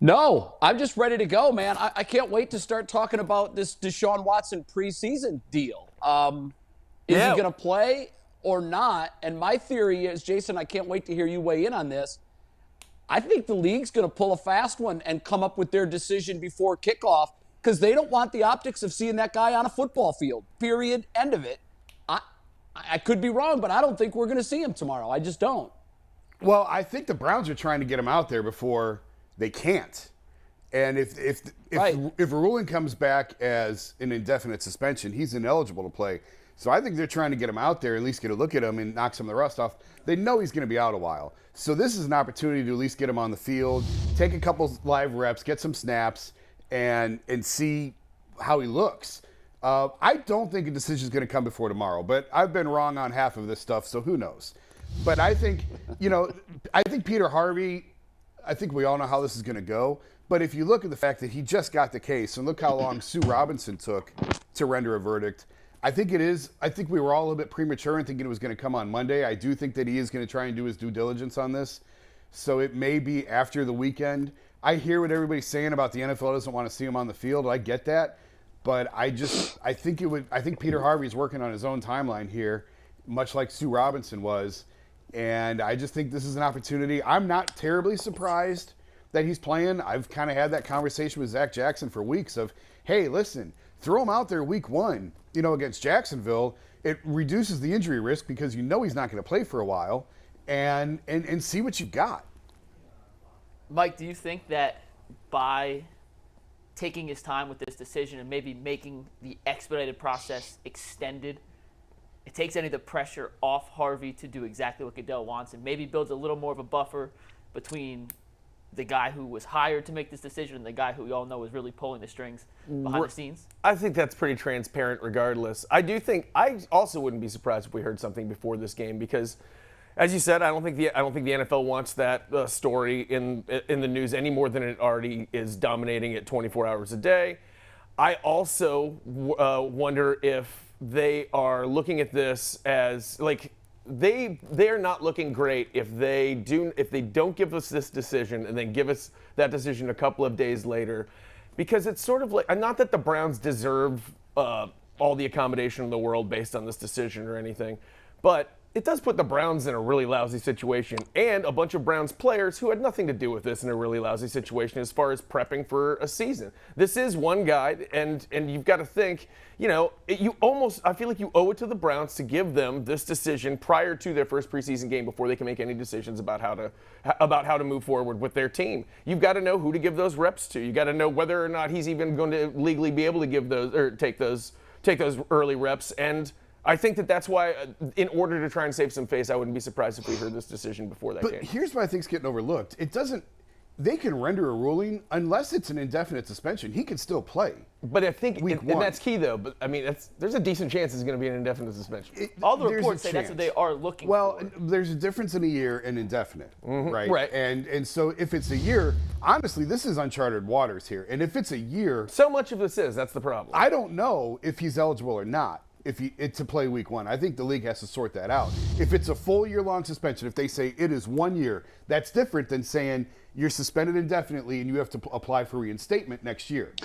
No, I'm just ready to go, man. I can't wait to start talking about this Deshaun Watson preseason deal. Is he going to play or not? And my theory is, Jason, I can't wait to hear you weigh in on this. I think the league's going to pull a fast one and come up with their decision before kickoff because they don't want the optics of seeing that guy on a football field. Period. End of it. I could be wrong, but I don't think we're going to see him tomorrow. I just don't. Well, I think the Browns are trying to get him out there before they can't. And if a ruling comes back as an indefinite suspension, he's ineligible to play. So I think they're trying to get him out there, at least get a look at him and knock some of the rust off. They know he's going to be out a while. So this is an opportunity to at least get him on the field, take a couple live reps, get some snaps, and see how he looks. I don't think a decision is going to come before tomorrow, but I've been wrong on half of this stuff, so who knows? But I think, I think Peter Harvey, I think we all know how this is going to go. But if you look at the fact that he just got the case, and look how long Sue Robinson took to render a verdict, I think we were all a little bit premature in thinking it was going to come on Monday. I do think that he is going to try and do his due diligence on this. So it may be after the weekend. I hear what everybody's saying about the NFL doesn't want to see him on the field. I get that. But I think Peter Harvey's working on his own timeline here, much like Sue Robinson was. And I just think this is an opportunity. I'm not terribly surprised that he's playing. I've kind of had that conversation with Zach Jackson for weeks of, hey, listen, throw him out there week one, against Jacksonville. It reduces the injury risk because he's not going to play for a while and see what you've got. Mike, do you think that by taking his time with this decision and maybe making the expedited process extended, it takes any of the pressure off Harvey to do exactly what Goodell wants and maybe builds a little more of a buffer between the guy who was hired to make this decision and the guy who we all know is really pulling the strings behind the scenes? I think that's pretty transparent regardless. I also wouldn't be surprised if we heard something before this game because, as you said, I don't think the NFL wants that story in the news any more than it already is dominating it 24 hours a day. I also wonder if they are looking at this as like they're not looking great if they don't give us this decision and then give us that decision a couple of days later, because it's sort of like, not that the Browns deserve all the accommodation in the world based on this decision or anything, but it does put the Browns in a really lousy situation and a bunch of Browns players who had nothing to do with this in a really lousy situation as far as prepping for a season. This is one guy, and you've got to think, I feel like you owe it to the Browns to give them this decision prior to their first preseason game before they can make any decisions about how to move forward with their team. You've got to know who to give those reps to. You got to know whether or not he's even going to legally be able to give those or take those early reps. And I think that's why, in order to try and save some face, I wouldn't be surprised if we heard this decision before that game. But here's what I think's getting overlooked. They can render a ruling unless it's an indefinite suspension. He can still play. But I think, and that's key though, but I mean, there's a decent chance it's going to be an indefinite suspension. All the reports say that's what they are looking for. Well, there's a difference in a year and indefinite, right? Right. And so if it's a year, honestly, this is uncharted waters here. And if it's a year. So much of this that's the problem. I don't know if he's eligible or not. To play week one. I think the league has to sort that out. If it's a full year-long suspension, if they say it is 1 year, that's different than saying you're suspended indefinitely and you have to apply for reinstatement next year.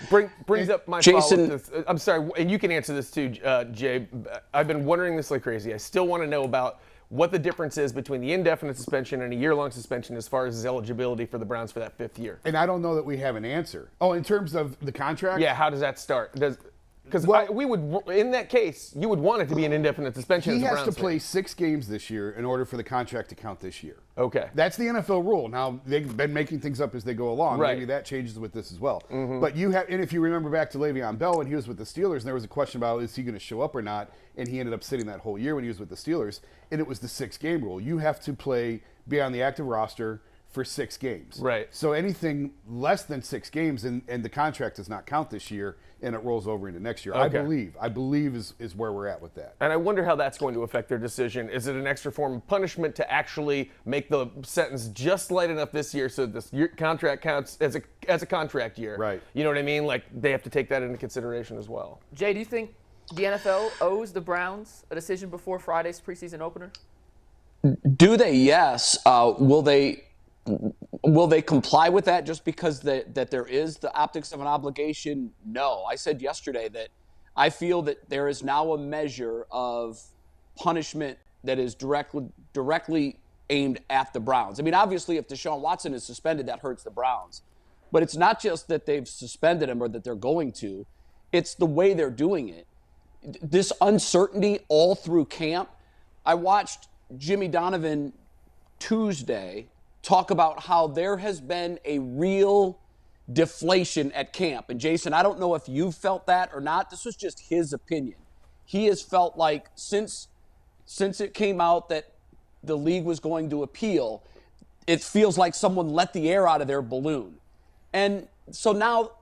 Brings up my follow-up. I'm sorry, and you can answer this too, Jay. I've been wondering this like crazy. I still want to know about what the difference is between the indefinite suspension and a year-long suspension as far as his eligibility for the Browns for that fifth year. And I don't know that we have an answer. Oh, in terms of the contract? Yeah, how does that start? Because we would, in that case, you would want it to be an indefinite suspension. He has to play 6 games this year in order for the contract to count this year. Okay. That's the NFL rule. Now, they've been making things up as they go along. Right. Maybe that changes with this as well. Mm-hmm. But and if you remember back to Le'Veon Bell when he was with the Steelers, and there was a question about is he going to show up or not, and he ended up sitting that whole year when he was with the Steelers, and it was the 6-game rule. You have to be on the active roster for 6 games. Right. So anything less than 6 games, and the contract does not count this year, and it rolls over into next year. Okay. I believe is where we're at with that. And I wonder how that's going to affect their decision. Is it an extra form of punishment to actually make the sentence just light enough this year so this contract counts as a contract year? Right. You know what I mean? Like they have to take that into consideration as well. Jay, do you think the NFL owes the Browns a decision before Friday's preseason opener? Do they? Yes. Will they Will they comply with that just because that there is the optics of an obligation? No. I said yesterday that I feel that there is now a measure of punishment that is directly aimed at the Browns. I mean, obviously, if Deshaun Watson is suspended, that hurts the Browns. But it's not just that they've suspended him or that they're going to. It's the way they're doing it. This uncertainty all through camp. I watched Jimmy Donovan Tuesday talk about how there has been a real deflation at camp. And Jason, I don't know if you felt that or not. This was just his opinion. He has felt like since it came out that the league was going to appeal, it feels like someone let the air out of their balloon. And so now,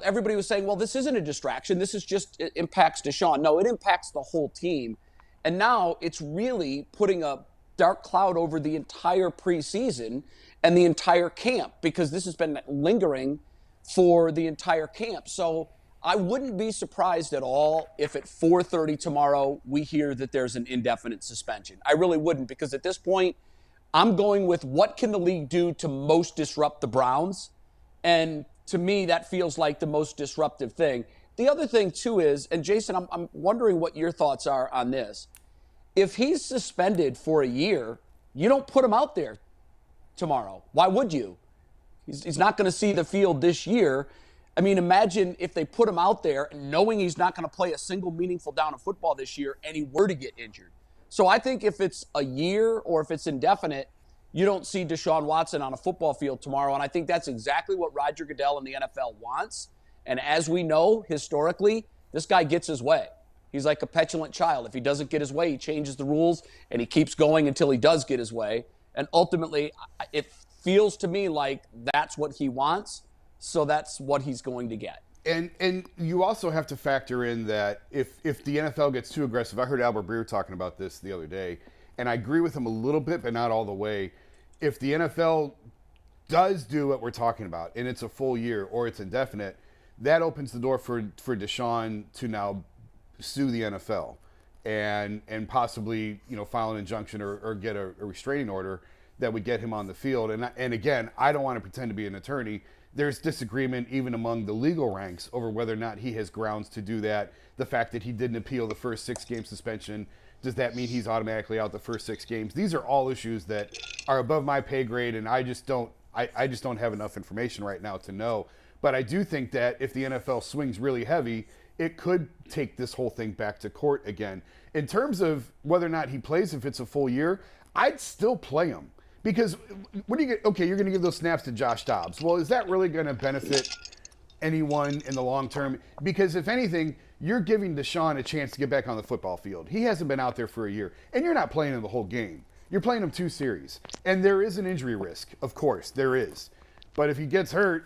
everybody was saying, well, this isn't a distraction. This is just, it impacts Deshaun. No, it impacts the whole team. And now it's really putting a dark cloud over the entire preseason and the entire camp, because this has been lingering for the entire camp. So I wouldn't be surprised at all if at 4:30 tomorrow we hear that there's an indefinite suspension. I really wouldn't, because at this point, I'm going with what can the league do to most disrupt the Browns? And to me, that feels like the most disruptive thing. The other thing, too, is, and Jason, I'm wondering what your thoughts are on this. If he's suspended for a year, you don't put him out there tomorrow. Why would you? He's not going to see the field this year. I mean, imagine if they put him out there knowing he's not going to play a single meaningful down of football this year and he were to get injured. So I think if it's a year or if it's indefinite, you don't see Deshaun Watson on a football field tomorrow. And I think that's exactly what Roger Goodell and the NFL wants. And as we know, historically, this guy gets his way. He's like a petulant child. If he doesn't get his way, he changes the rules and he keeps going until he does get his way. And ultimately, it feels to me like that's what he wants. So that's what he's going to get. And you also have to factor in that if the NFL gets too aggressive, I heard Albert Breer talking about this the other day, and I agree with him a little bit, but not all the way. If the NFL does do what we're talking about, and it's a full year or it's indefinite, that opens the door for Deshaun to now sue the NFL and possibly file an injunction or get a restraining order that would get him on the field. And again, I don't want to pretend to be an attorney. There's disagreement even among the legal ranks over whether or not he has grounds to do that. The fact that he didn't appeal the first 6-game suspension, does that mean he's automatically out the first 6 games? These are all issues that are above my pay grade, and I just don't have enough information right now to know. But I do think that if the NFL swings really heavy, it could take this whole thing back to court again. In terms of whether or not he plays, if it's a full year, I'd still play him. Because what do you get? Okay, you're going to give those snaps to Josh Dobbs. Well, is that really going to benefit anyone in the long term? Because if anything, you're giving Deshaun a chance to get back on the football field. He hasn't been out there for a year, and you're not playing him the whole game. You're playing him 2 series. And there is an injury risk, of course, there is. But if he gets hurt,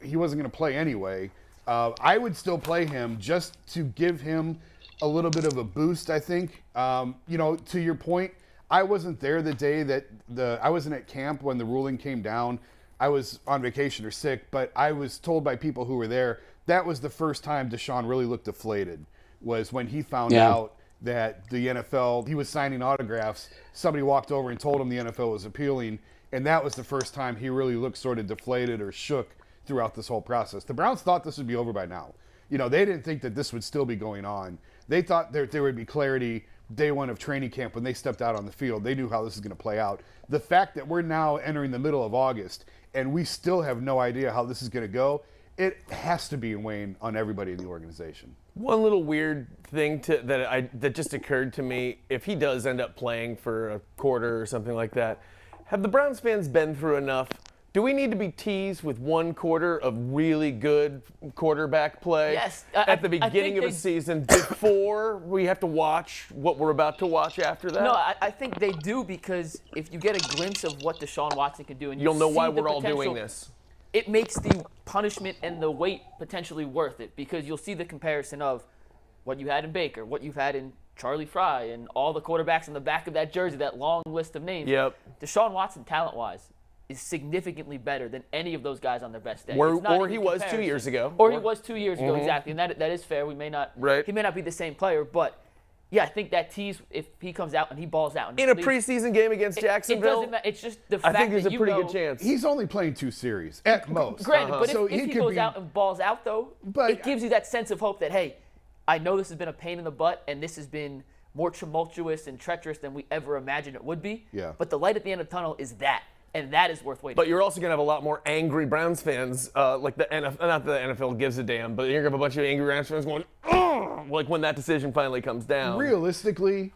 he wasn't going to play anyway. I would still play him just to give him a little bit of a boost, I think. To your point, I wasn't there the day that I wasn't at camp when the ruling came down. I was on vacation or sick, but I was told by people who were there that was the first time Deshaun really looked deflated, was when he found out that the NFL, he was signing autographs. Somebody walked over and told him the NFL was appealing, and that was the first time he really looked sort of deflated or shook throughout this whole process. The Browns thought this would be over by now. They didn't think that this would still be going on. They thought there would be clarity day one of training camp when they stepped out on the field. They knew how this is going to play out. The fact that we're now entering the middle of August and we still have no idea how this is going to go, it has to be weighing on everybody in the organization. One little weird thing that just occurred to me, if he does end up playing for a quarter or something like that, have the Browns fans been through enough? Do we need to be teased with 1 quarter of really good quarterback play at the beginning of a season before we have to watch what we're about to watch after that? No, I think they do, because if you get a glimpse of what Deshaun Watson can do, and you'll know why we're all doing this. It makes the punishment and the wait potentially worth it, because you'll see the comparison of what you had in Baker, what you've had in Charlie Fry, and all the quarterbacks on the back of that jersey, that long list of names. Yep. Deshaun Watson, talent-wise, is significantly better than any of those guys on their best day. Or he was 2 years ago. Or he was 2 years ago, exactly. And that is fair. He may not be the same player, but Yeah, I think that tease, if he comes out and he balls out. In a preseason game against Jacksonville? It doesn't matter. It's just the fact I think there's that a pretty good chance. He's only playing 2 series at most. Granted, but So if he goes out and balls out, though, But- it gives you that sense of hope that, hey, I know this has been a pain in the butt, and this has been more tumultuous and treacherous than we ever imagined it would be. Yeah. But the light at the end of the tunnel is that, and that is worth waiting. But you're also going to have a lot more angry Browns fans, like the NFL, not that the NFL gives a damn, but you're going to have a bunch of angry Browns fans going, oh, like when that decision finally comes down. Realistically,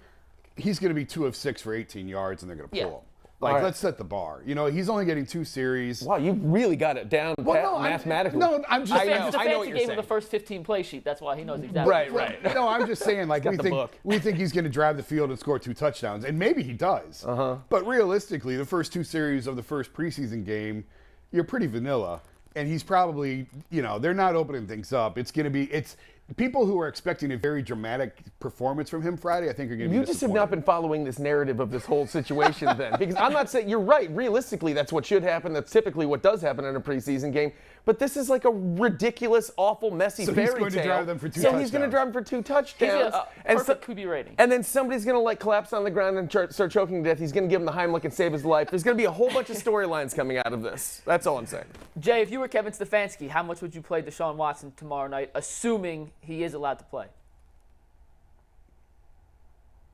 he's going to be 2 of 6 for 18 yards, and they're going to pull him. Like, let's set the bar. You know, he's only getting 2 series. Wow, you really got it down mathematically. I'm just saying. I know what Stefanski you're gave him saying. the first 15 play sheet. That's why he knows exactly. Right. No, I'm just saying, like, we think he's going to drive the field and score 2 touchdowns, and maybe he does. But realistically, the first 2 series of the first preseason game, you're pretty vanilla, and he's probably, they're not opening things up. It's going to be, people who are expecting a very dramatic performance from him Friday, I think are going to be You just have not been following this narrative of this whole situation then. Because I'm not saying, you're right, realistically that's what should happen. That's typically what does happen in a preseason game. But this is like a ridiculous, awful, messy fairy tale. So he's going to drive them for 2 So touchdowns. he's going to drive them for 2 He's touchdowns. a perfect QB rating. And then somebody's going to like collapse on the ground and start choking to death. He's going to give him the Heimlich and save his life. There's going to be a whole bunch of storylines coming out of this. That's all I'm saying. Jay, if you were Kevin Stefanski, how much would you play Deshaun Watson tomorrow night, assuming he is allowed to play?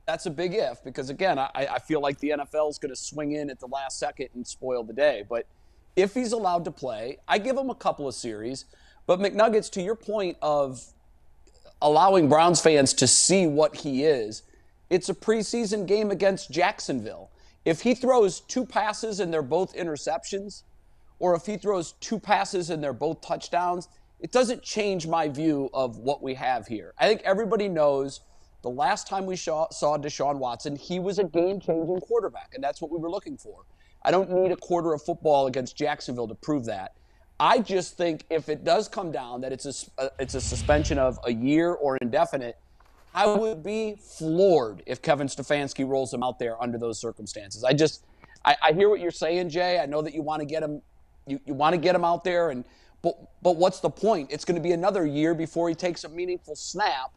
That's a big if, because again, I feel like the NFL is going to swing in at the last second and spoil the day. But if he's allowed to play, I give him a couple of series. But McNuggets, to your point of allowing Browns fans to see what he is, it's a preseason game against Jacksonville. If he throws 2 passes and they're both interceptions, or if he throws 2 passes and they're both touchdowns, it doesn't change my view of what we have here. I think everybody knows the last time we saw Deshaun Watson, he was a game-changing quarterback, and that's what we were looking for. I don't need a quarter of football against Jacksonville to prove that. I just think if it does come down that it's a suspension of a year or indefinite, I would be floored if Kevin Stefanski rolls him out there under those circumstances. I hear what you're saying, Jay. I know that you want to get him, you want to get him out there, but what's the point? It's going to be another year before he takes a meaningful snap.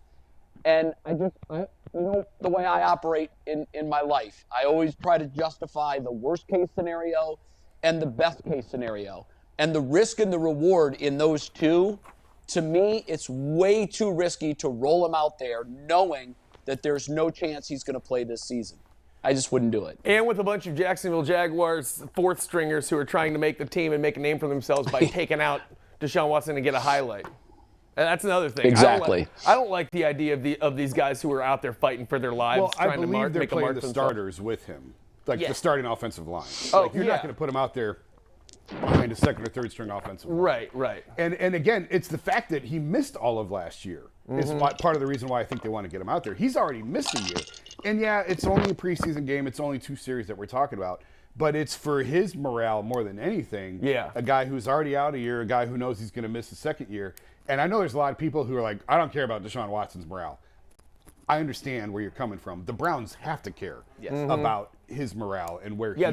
And the way I operate in my life, I always try to justify the worst case scenario and the best case scenario. And the risk and the reward in those two, to me, it's way too risky to roll him out there knowing that there's no chance he's going to play this season. I just wouldn't do it. And with a bunch of Jacksonville Jaguars fourth stringers who are trying to make the team and make a name for themselves by taking out Deshaun Watson and get a highlight. And that's another thing. Exactly. I don't like the idea of these guys who are out there fighting for their lives, Well, I trying to believe they're make a mark playing for the themselves. starters with him, like Yeah. the starting offensive line. Oh, You're not going to put him out there behind a second or third string offensive line. Right. And again, it's the fact that he missed all of last year is part of the reason why I think they want to get him out there. He's already missed a year. And yeah, it's only a preseason game. It's only 2 series that we're talking about. But it's for his morale more than anything. Yeah. A guy who's already out a year, a guy who knows he's going to miss the second year. And I know there's a lot of people who are like, I don't care about Deshaun Watson's morale. I understand where you're coming from. The Browns have to care about his morale and where he's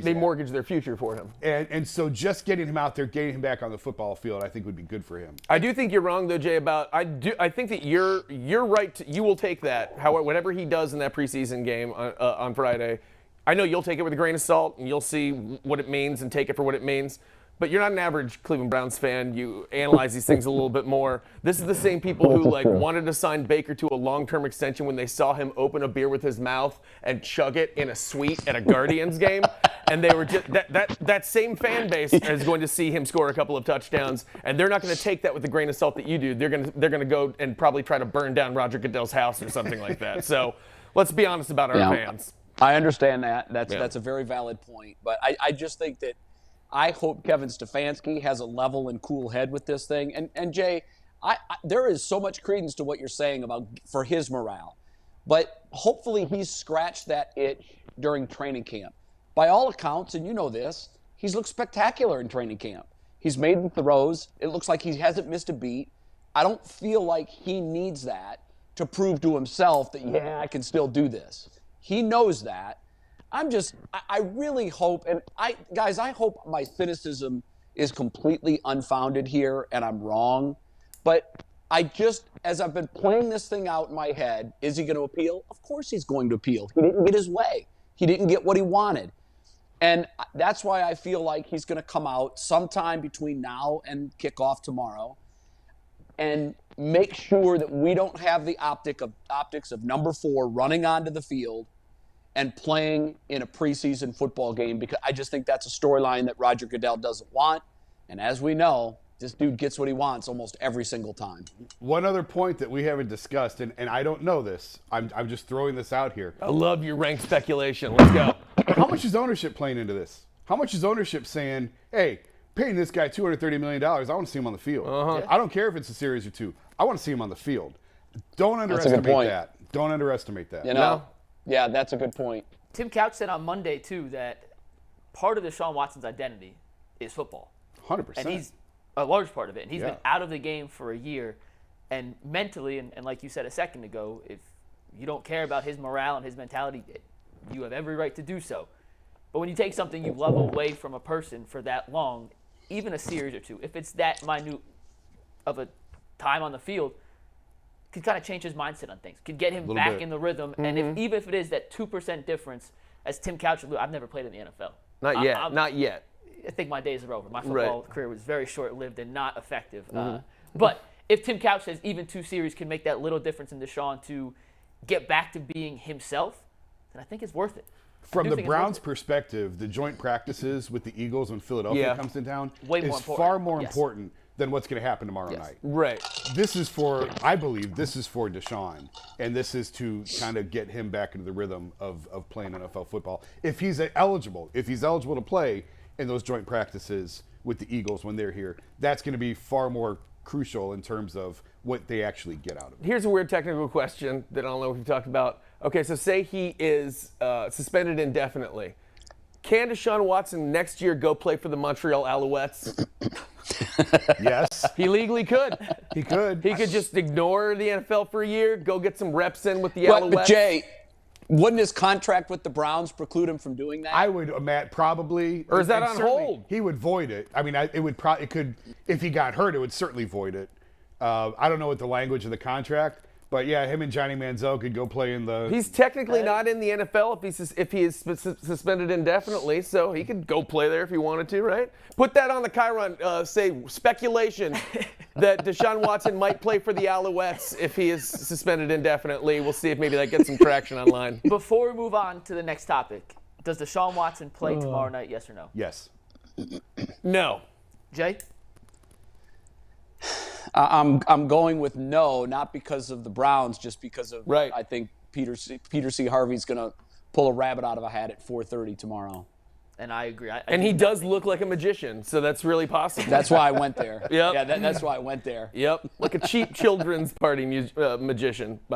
they at. mortgage their future for him. And so just getting him out there, getting him back on the football field, I think would be good for him. I do think you're wrong though, Jay. I think that you're right. You will take that. Whatever he does in that preseason game on Friday, I know you'll take it with a grain of salt and you'll see what it means and take it for what it means. But you're not an average Cleveland Browns fan. You analyze these things a little bit more. This is the same people who wanted to sign Baker to a long-term extension when they saw him open a beer with his mouth and chug it in a suite at a Guardians game. And they were just that same fan base is going to see him score a couple of touchdowns, and they're not going to take that with the grain of salt that you do. They're going to go and probably try to burn down Roger Goodell's house or something like that. So let's be honest about our fans. I understand that. That's a very valid point. But I just think that I hope Kevin Stefanski has a level and cool head with this thing. And Jay, there is so much credence to what you're saying about for his morale. But hopefully he's scratched that itch during training camp. By all accounts, and you know this, he's looked spectacular in training camp. He's made the throws. It looks like he hasn't missed a beat. I don't feel like he needs that to prove to himself that, yeah, I can still do this. He knows that. I really hope, and I hope my cynicism is completely unfounded here and I'm wrong. But as I've been playing this thing out in my head, is he going to appeal? Of course he's going to appeal. He didn't get his way. He didn't get what he wanted. And that's why I feel like he's going to come out sometime between now and kickoff tomorrow and make sure that we don't have the optics of number 4 running onto the field and playing in a preseason football game, because I just think that's a storyline that Roger Goodell doesn't want. And as we know, this dude gets what he wants almost every single time. One other point that we haven't discussed, and I don't know this, I'm just throwing this out here. I love your rank speculation. Let's go. How much is ownership playing into this? How much is ownership saying, hey, paying this guy $230 million, I want to see him on the field. I don't care if it's a series or 2. I want to see him on the field. Don't underestimate that. Don't underestimate that. You know? Yeah, that's a good point. Tim Couch said on Monday, too, that part of Deshaun Watson's identity is football. 100%. And he's a large part of it. And he's been out of the game for a year. And mentally, and like you said a second ago, if you don't care about his morale and his mentality, you have every right to do so. But when you take something you love away from a person for that long, even a series or 2, if it's that minute of a time on the field, could kind of change his mindset on things, could get him back in the rhythm. And even if it is that 2% difference, as Tim Couch alluded, I've never played in the NFL. Not yet. Not yet. I think my days are over. My football career was very short-lived and not effective. But if Tim Couch says even 2 series can make that little difference in Deshaun to get back to being himself, then I think it's worth it. From the Browns' perspective, the joint practices with the Eagles when Philadelphia comes in town is far more important than what's going to happen tomorrow night. Right. This is for, I believe, this is for Deshaun, and this is to kind of get him back into the rhythm of playing NFL football. If he's eligible to play in those joint practices with the Eagles when they're here, that's going to be far more crucial in terms of what they actually get out of it. Here's a weird technical question that I don't know if you've talked about. Okay, so say he is suspended indefinitely. Can Deshaun Watson next year go play for the Montreal Alouettes? Yes. He legally could. He could. He could just ignore the NFL for a year, go get some reps in with the Alouettes. But Jay, wouldn't his contract with the Browns preclude him from doing that? I would, Matt, probably. Or is that on hold? He would void it. I mean, it could, if he got hurt, it would certainly void it. I don't know what the language of the contract, but yeah, him and Johnny Manziel could go play in the. He's technically not in the NFL if he is suspended indefinitely, so he could go play there if he wanted to, right? Put that on the Chiron. Say speculation that Deshaun Watson might play for the Alouettes if he is suspended indefinitely. We'll see if maybe that gets some traction online. Before we move on to the next topic, does Deshaun Watson play tomorrow night? Yes or no? Yes. No. Jay? I'm going with no, not because of the Browns, just because of I think Peter C. Harvey's going to pull a rabbit out of a hat at 4:30 tomorrow. And I agree. And he does look like a magician, so that's really possible. That's why I went there. Yep. Yeah, that's why I went there. Yep, like a cheap children's party magician, by the way.